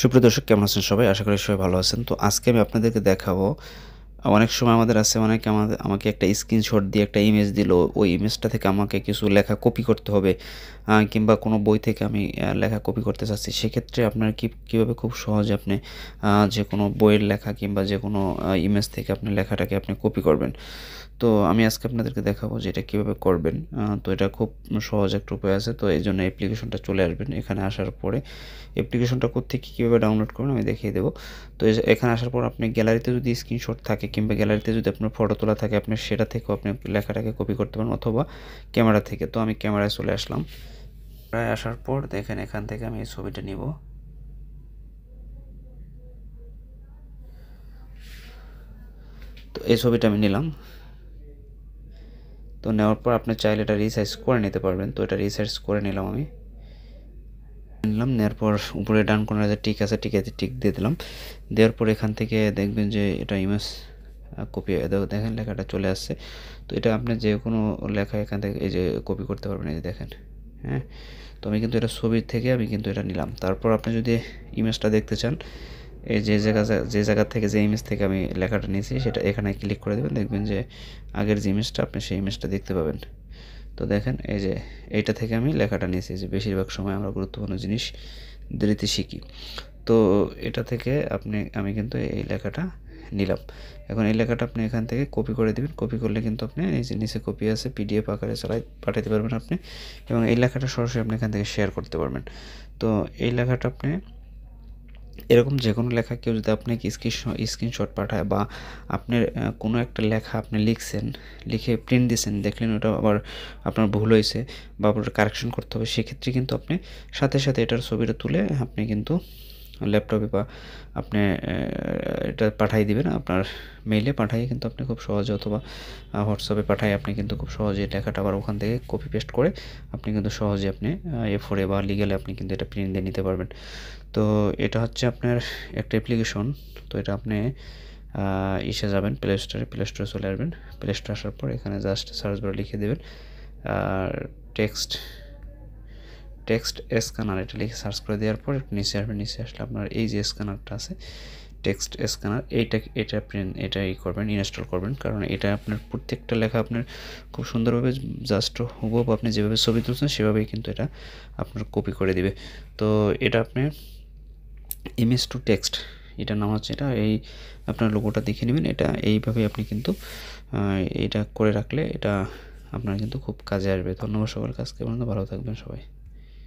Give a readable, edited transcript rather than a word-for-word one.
সুপ্রিয় দর্শক, কেমন আছেন সবাই? আশা করি সবাই ভালো আছেন। তো আজকে আমি আপনাদেরকে দেখাবো, অনেক সময় আমাদের আছে অনেকে আমাকে একটা স্ক্রিনশট দিয়ে একটা ইমেজ দিল। ওই ইমেজটা থেকে আমাকে কিছু লেখা কপি করতে হবে, কিংবা কোনো বই থেকে আমি লেখা কপি করতে চাচ্ছি। সেক্ষেত্রে আপনারা কীভাবে খুব সহজে আপনি যেকোনো বইয়ের লেখা কিংবা যেকোনো ইমেজ থেকে আপনি লেখাটাকে আপনি কপি করবেন। তো আমি আজকে আপনাদেরকে দেখাবো যে এটা কীভাবে করবেন। তো এটা খুব সহজ একটা উপায় আছে। তো এইজন্য অ্যাপ্লিকেশনটা চলে আসবেন। এখানে আসার পরে অ্যাপ্লিকেশনটা কোত্থেকে কীভাবে ডাউনলোড করবেন আমি দেখিয়ে দেবো। তো এখানে আসার পর আপনি গ্যালারিতে যদি স্ক্রিনশট থাকে কিংবা গ্যালারিতে যদি আপনার ফটো তোলা থাকে, আপনি সেটা থেকেও আপনি লেখাটাকে কপি করতে পারেন, অথবা ক্যামেরা থেকে। তো আমি ক্যামেরায় চলে আসলাম। ক্যামেরায় আসার পর দেখেন এখান থেকে আমি এই ছবিটা নিব। তো এই ছবিটা আমি নিলাম। তো নেওয়ার পর আপনি চাইলে এটা রিসাইজ করে নিতে পারবেন। তো এটা রিসাইজ করে নিলাম আমি। নেওয়ার পর উপরে ডান কোণে যে টিক আছে, টিক দিয়ে দিলাম। দেওয়ার পর এখান থেকে দেখবেন যে এটা ইমেজ কপি, দেখেন লেখাটা চলে আসছে। তো এটা আপনি যে কোনো লেখা এখান থেকে এই যে কপি করতে পারবেন, এই যে দেখেন। হ্যাঁ, তো আমি কিন্তু এটা ছবির থেকে আমি কিন্তু এটা নিলাম। তারপর আপনি যদি ইমেজটা দেখতে চান, এই যে জায়গা থেকে যে ইমেজ থেকে আমি লেখাটা নিয়েছি সেটা এখানে ক্লিক করে দেবেন। দেখবেন যে আগের যে ইমেজটা, আপনি সেই ইমেজটা দেখতে পাবেন। তো দেখেন এই যে এইটা থেকে আমি লেখাটা নিয়েছি। যে বেশিরভাগ সময় আমরা গুরুত্বপূর্ণ জিনিস দেরিতে শিখি। তো এটা থেকে আমি কিন্তু এই লেখাটা নিলাম। এখন এই লেখাটা আপনি এখান থেকে কপি করে দিবেন। কপি করলে কিন্তু আপনি এই যে নিচে কপি আছে, পিডিএফ আকারে পাঠাতে পারবেন আপনি, এবং এই লেখাটা সরাসরি আপনি এখান থেকে শেয়ার করতে পারবেন। তো এই লেখাটা আপনি এরকম যে কোনো লেখা কেউ যদি আপনাকে স্ক্রিনশট পাঠায়, বা আপনার কোনো একটা লেখা আপনি লিখছেন, লিখে প্রিন্ট দিয়েছেন, দেখলেন ওটা আবার আপনার ভুল হয়েছে বা ওটা কারেকশন করতে হবে, সেক্ষেত্রে কিন্তু আপনি সাথে সাথে এটার ছবিটা তুলে আপনি কিন্তু ল্যাপটপে বা আপনি এটা পাঠিয়ে দিবেন আপনার মেইলে। পাঠিয়ে কিন্তু আপনি খুব সহজে, অথবা হোয়াটসঅ্যাপে পাঠিয়ে আপনি কিন্তু খুব সহজে লেখাটা আবার ওখান থেকে কপি পেস্ট করে আপনি কিন্তু সহজে আপনি A4 বা লিগ্যালে আপনি কিন্তু এটা প্রিন্ট দিয়ে নিতে পারবেন। তো এটা হচ্ছে আপনার একটা অ্যাপ্লিকেশন। তো এটা আপনি যাবেন প্লে স্টোরে চলে আসবেন। প্লে স্টোরে আসার পর এখানে জাস্ট সার্চ বারে লিখে দেবেন আর টেক্সট স্ক্যানার, এটা লিখে সার্চ করে দেওয়ার পর নিচে আসবেন। নিচে আসলে আপনার এই যে স্ক্যানারটা আছে, টেক্সট স্ক্যানার, এটা করবেন, ইনস্টল করবেন। কারণ এটা আপনার প্রত্যেকটা লেখা আপনার খুব সুন্দরভাবে জাস্ট হুবহু আপনি যেভাবে ছবি তুলছেন সেভাবেই কিন্তু এটা আপনার কপি করে দিবে। তো এটা আপনি ইমেজ টু টেক্সট, এটার নাম হচ্ছে, এটা এই আপনার লোগোটা দেখে নেবেন। এটা এইভাবে আপনি কিন্তু এটা করে রাখলে এটা আপনার কিন্তু খুব কাজে আসবে। ধন্যবাদ সবার কাছে, ভালো থাকবেন সবাই।